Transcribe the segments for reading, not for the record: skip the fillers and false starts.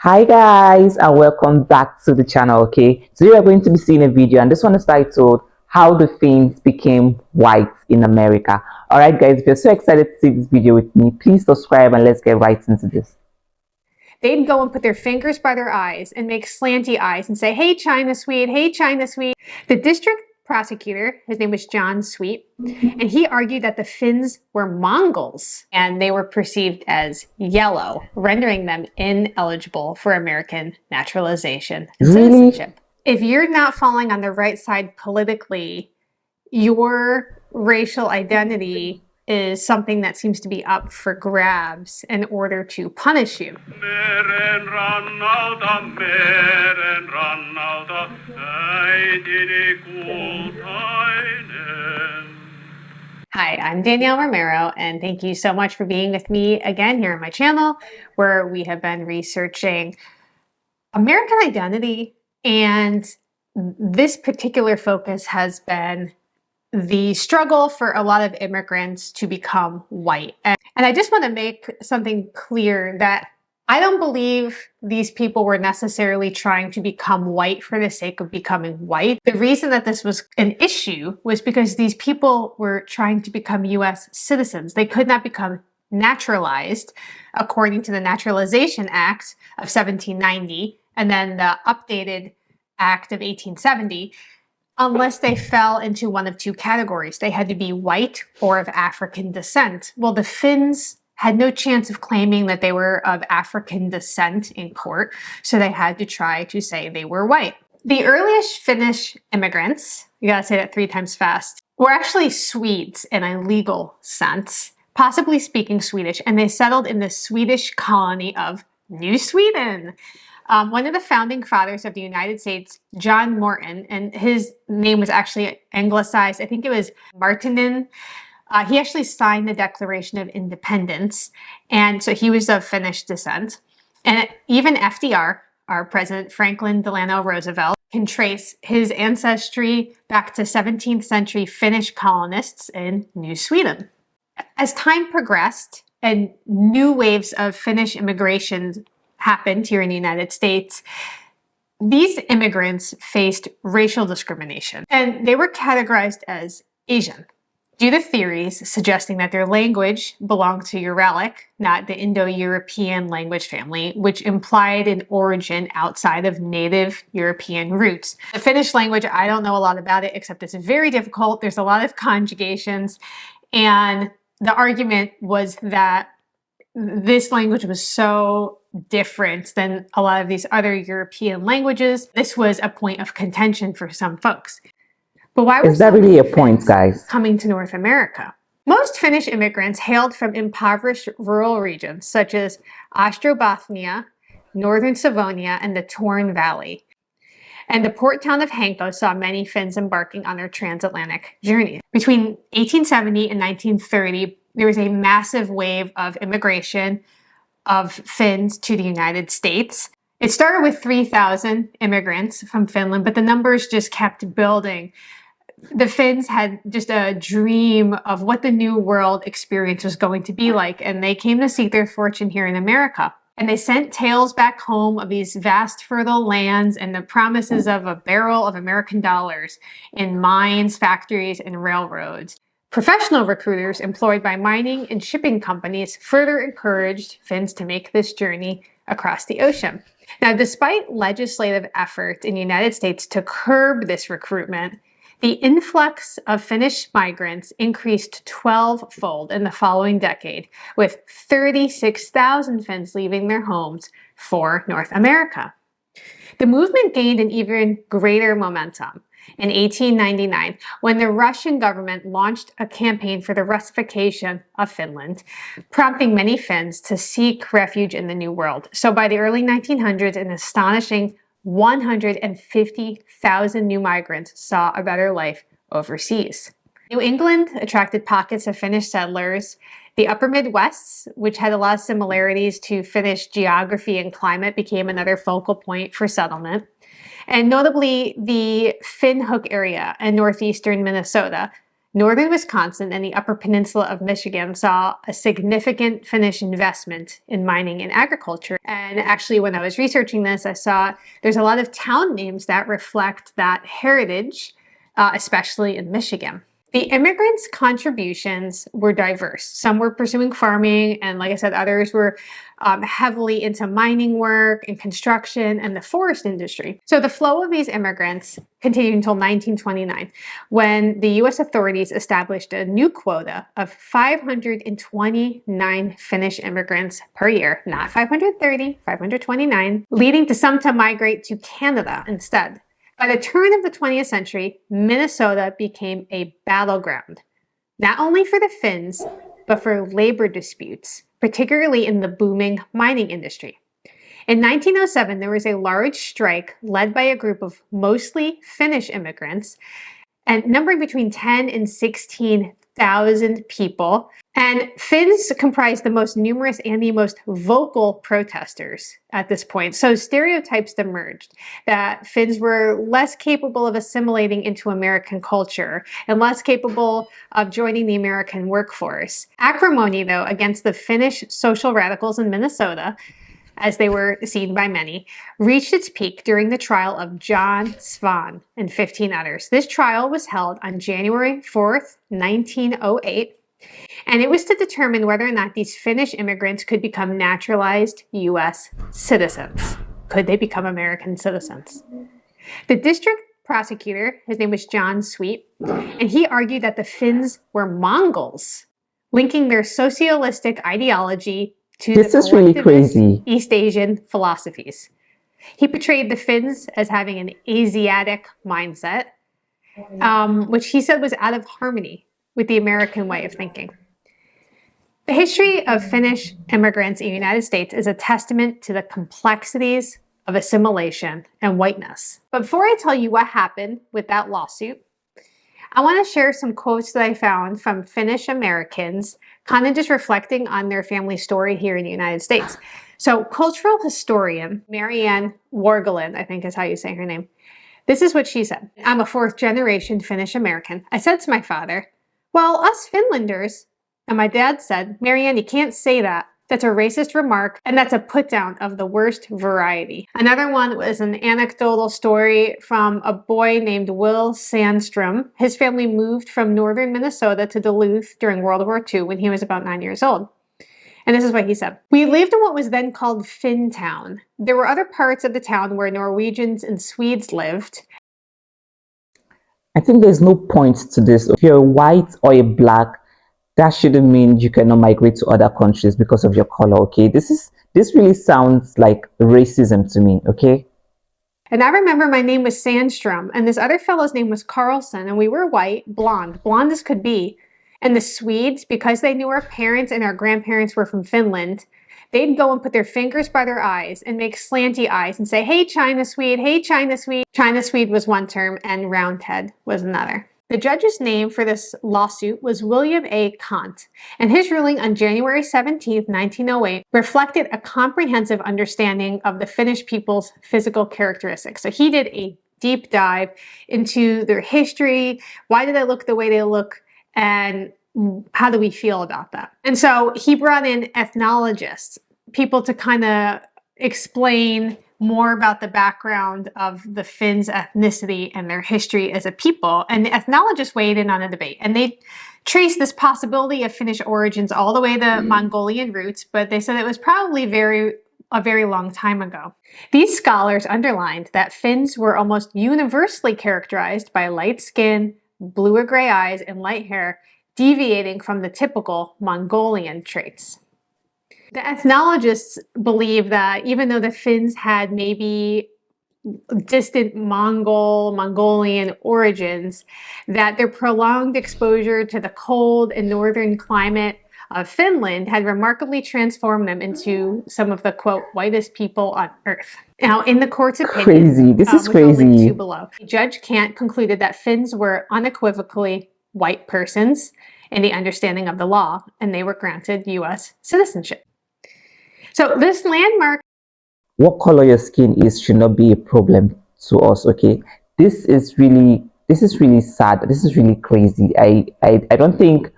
Hi guys, and welcome back to the channel. Okay, today we are going to be seeing a video, and this one is titled how the Finns became white in America. All right guys, if you're so excited to see this video with me, please subscribe and let's get right into this. They'd go and put their fingers by their eyes and make slanty eyes and say, "Hey China Swede, hey China Swede." The district prosecutor, his name was John Sweet, and he argued that the Finns were Mongols and they were perceived as yellow, rendering them ineligible for American naturalization and citizenship. If you're not falling on the right side politically, your racial identity is something that seems to be up for grabs in order to punish you. Hi, I'm Danielle Romero, and thank you so much for being with me again here on my channel, where we have been researching American identity, and this particular focus has been the struggle for a lot of immigrants to become white. And I just want to make something clear that I don't believe these people were necessarily trying to become white for the sake of becoming white. The reason that this was an issue was because these people were trying to become US citizens. They could not become naturalized according to the Naturalization Act of 1790 and then the updated Act of 1870 unless they fell into one of two categories. They had to be white or of African descent. Well, the Finns had no chance of claiming that they were of African descent in court, so they had to try to say they were white. The earliest Finnish immigrants, you gotta say that 3 times fast, were actually Swedes in a legal sense, possibly speaking Swedish, and they settled in the Swedish colony of New Sweden. One of the founding fathers of the United States, John Morton, and his name was actually anglicized, I think it was Martinin. He actually signed the Declaration of Independence, and so he was of Finnish descent. And even FDR, our President Franklin Delano Roosevelt, can trace his ancestry back to 17th century Finnish colonists in New Sweden. As time progressed and new waves of Finnish immigration happened here in the United States, these immigrants faced racial discrimination, and they were categorized as Asian due to theories suggesting that their language belonged to Uralic, not the Indo-European language family, which implied an origin outside of native European roots. The Finnish language, I don't know a lot about it, except it's very difficult. There's a lot of conjugations, and the argument was that this language was so different than a lot of these other European languages. This was a point of contention for some folks. But why was that really a point, guys? Coming to North America? Most Finnish immigrants hailed from impoverished rural regions such as Ostrobothnia, northern Savonia, and the Torn Valley. And the port town of Hanko saw many Finns embarking on their transatlantic journey. Between 1870 and 1930, there was a massive wave of immigration of Finns to the United States. It started with 3,000 immigrants from Finland, but the numbers just kept building. The Finns had just a dream of what the New World experience was going to be like, and they came to seek their fortune here in America. And they sent tales back home of these vast fertile lands and the promises of a barrel of American dollars in mines, factories, and railroads. Professional recruiters employed by mining and shipping companies further encouraged Finns to make this journey across the ocean. Now, despite legislative effort in the United States to curb this recruitment, the influx of Finnish migrants increased 12-fold in the following decade, with 36,000 Finns leaving their homes for North America. The movement gained an even greater momentum in 1899, when the Russian government launched a campaign for the Russification of Finland, prompting many Finns to seek refuge in the New World. So by the early 1900s, an astonishing 150,000 new migrants saw a better life overseas. New England attracted pockets of Finnish settlers. The upper Midwest, which had a lot of similarities to Finnish geography and climate, became another focal point for settlement. And notably, the Finn Hook area in northeastern Minnesota Northern Wisconsin and the Upper Peninsula of Michigan saw a significant Finnish investment in mining and agriculture. And actually, when I was researching this, I saw there's a lot of town names that reflect that heritage, especially in Michigan. The immigrants' contributions were diverse. Some were pursuing farming, and like I said, others were heavily into mining work and construction and the forest industry. So the flow of these immigrants continued until 1929, when the US authorities established a new quota of 529 Finnish immigrants per year, not 530, 529, leading to some to migrate to Canada instead. By the turn of the 20th century, Minnesota became a battleground, not only for the Finns, but for labor disputes, particularly in the booming mining industry. In 1907, there was a large strike led by a group of mostly Finnish immigrants, and numbering between 10 and 16,000 people. And Finns comprised the most numerous and the most vocal protesters at this point. So stereotypes emerged that Finns were less capable of assimilating into American culture and less capable of joining the American workforce. Acrimony, though, against the Finnish social radicals in Minnesota, as they were seen by many, reached its peak during the trial of John Svan and 15 others. This trial was held on January 4th, 1908, and it was to determine whether or not these Finnish immigrants could become naturalized U.S. citizens. Could they become American citizens? The district prosecutor, his name was John Sweet, and he argued that the Finns were Mongols, linking their socialistic ideology to This the is really collectivist crazy. East Asian philosophies. He portrayed the Finns as having an Asiatic mindset, which he said was out of harmony with the American way of thinking. The history of Finnish immigrants in the United States is a testament to the complexities of assimilation and whiteness. But before I tell you what happened with that lawsuit, I want to share some quotes that I found from Finnish Americans, kind of just reflecting on their family story here in the United States. So cultural historian Marianne Wargelin, I think is how you say her name, this is what she said. I'm a fourth generation Finnish American. I said to my father, well, us Finlanders, and my dad said, Marianne, you can't say that. That's a racist remark, and that's a put down of the worst variety. Another one was an anecdotal story from a boy named Will Sandstrom. His family moved from northern Minnesota to Duluth during World War II when he was about 9 years old. And this is what he said. We lived in what was then called Finntown. There were other parts of the town where Norwegians and Swedes lived. I think there's no point to this. If you're white or a black, that shouldn't mean you cannot migrate to other countries because of your color. Okay, this really sounds like racism to me. Okay. And I remember my name was Sandstrom, and this other fellow's name was Carlson, and we were white, blonde as could be. And the Swedes, because they knew our parents and our grandparents were from Finland, they'd go and put their fingers by their eyes and make slanty eyes and say, hey, China Swede, hey, China Swede. China Swede was one term, and Roundhead was another. The judge's name for this lawsuit was William A. Kant, and his ruling on January 17, 1908, reflected a comprehensive understanding of the Finnish people's physical characteristics. So he did a deep dive into their history, why do they look the way they look, and how do we feel about that? And so he brought in ethnologists, people to kind of explain more about the background of the Finns' ethnicity and their history as a people. And the ethnologists weighed in on the debate. And they traced this possibility of Finnish origins all the way to Mongolian roots, but they said it was probably a very long time ago. These scholars underlined that Finns were almost universally characterized by light skin, blue or gray eyes, and light hair, deviating from the typical Mongolian traits. The ethnologists believe that even though the Finns had maybe distant Mongolian origins, that their prolonged exposure to the cold and northern climate of Finland had remarkably transformed them into some of the, quote, whitest people on earth. Now, in the court's opinion, Crazy. This is which I'll link crazy. to below, Judge Kant concluded that Finns were unequivocally white persons in the understanding of the law, and they were granted U.S. citizenship. So this landmark... What color your skin is should not be a problem to us, okay? This is really This is really sad. This is really crazy. I don't think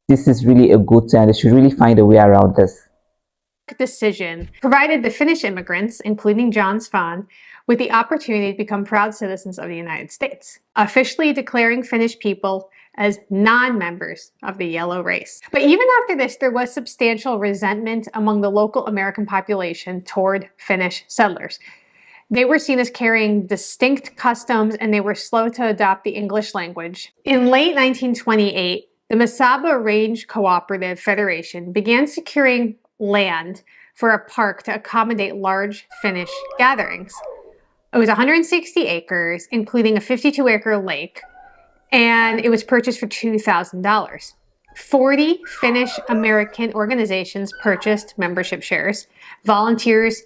this is really a good thing. They should really find a way around this. Decision provided the Finnish immigrants, including John Svan, with the opportunity to become proud citizens of the United States, officially declaring Finnish people as non-members of the yellow race. But even after this, there was substantial resentment among the local American population toward Finnish settlers. They were seen as carrying distinct customs and they were slow to adopt the English language. In late 1928, the Masaba Range Cooperative Federation began securing land for a park to accommodate large Finnish gatherings. It was 160 acres, including a 52-acre lake, and it was purchased for $2,000. 40 Finnish American organizations purchased membership shares. Volunteers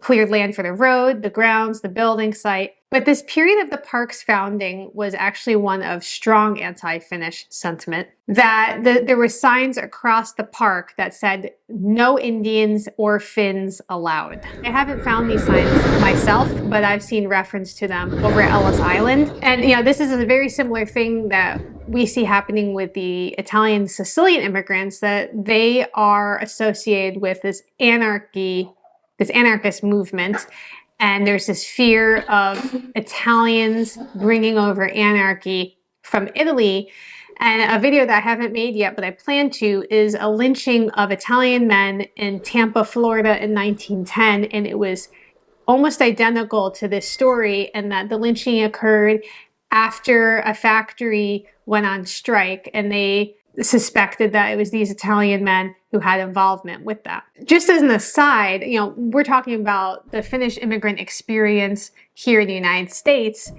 cleared land for the road, the grounds, the building site. But this period of the park's founding was actually one of strong anti-Finnish sentiment. There were signs across the park that said, "No Indians or Finns allowed." I haven't found these signs myself, but I've seen reference to them over at Ellis Island. And this is a very similar thing that we see happening with the Italian Sicilian immigrants, that they are associated with this anarchist movement. And there's this fear of Italians bringing over anarchy from Italy. And a video that I haven't made yet, but I plan to, is a lynching of Italian men in Tampa, Florida in 1910. And it was almost identical to this story, and that the lynching occurred after a factory went on strike, and they suspected that it was these Italian men who had involvement with that. Just as an aside, we're talking about the Finnish immigrant experience here in the United States,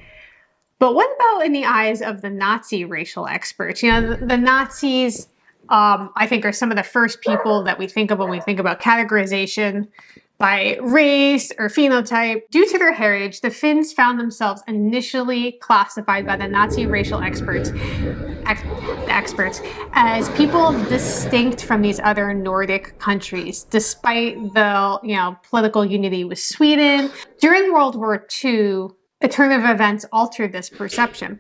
but what about in the eyes of the Nazi racial experts? The Nazis, I think, are some of the first people that we think of when we think about categorization by race or phenotype. Due to their heritage, the Finns found themselves initially classified by the Nazi racial experts as people distinct from these other Nordic countries, despite the political unity with Sweden. During World War II, a turn of events altered this perception.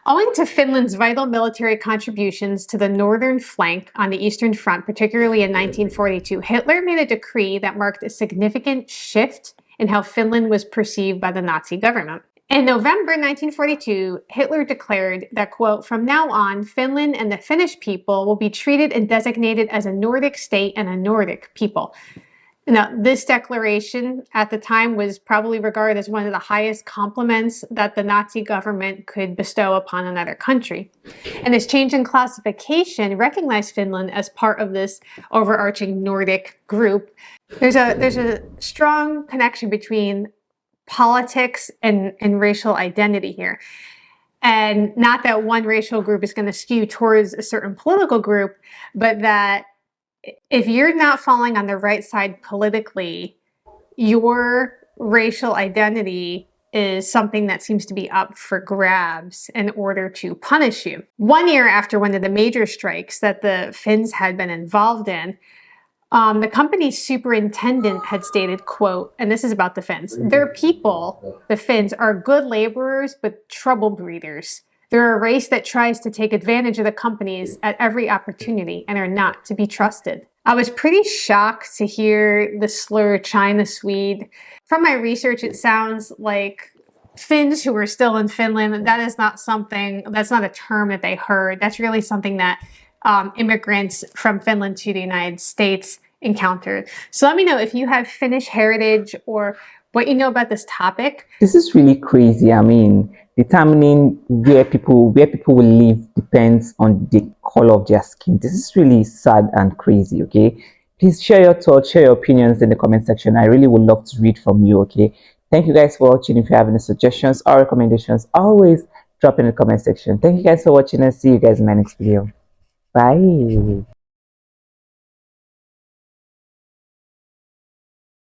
Owing to Finland's vital military contributions to the northern flank on the Eastern Front, particularly in 1942, Hitler made a decree that marked a significant shift in how Finland was perceived by the Nazi government. In November 1942, Hitler declared that, quote, "From now on, Finland and the Finnish people will be treated and designated as a Nordic state and a Nordic people." Now, this declaration at the time was probably regarded as one of the highest compliments that the Nazi government could bestow upon another country. And this change in classification recognized Finland as part of this overarching Nordic group. There's a strong connection between politics and racial identity here. And not that one racial group is going to skew towards a certain political group, but that if you're not falling on the right side politically, your racial identity is something that seems to be up for grabs in order to punish you. 1 year after one of the major strikes that the Finns had been involved in, the company's superintendent had stated, quote, and this is about the Finns, "Their people, the Finns, are good laborers but trouble breeders. They're a race that tries to take advantage of the companies at every opportunity and are not to be trusted." I was pretty shocked to hear the slur China Swede. From my research, it sounds like Finns who are still in Finland, that's not a term that they heard. That's really something that immigrants from Finland to the United States encountered. So let me know if you have Finnish heritage or what you know about this topic. This is really crazy. I mean, determining where people will live depends on the color of their skin. This is really sad and crazy. Okay, please share your thoughts, share your opinions in the comment section. I really would love to read from you. Okay, thank you guys for watching. If you have any suggestions or recommendations, always drop in the comment section. Thank you guys for watching and see you guys in my next video. Bye.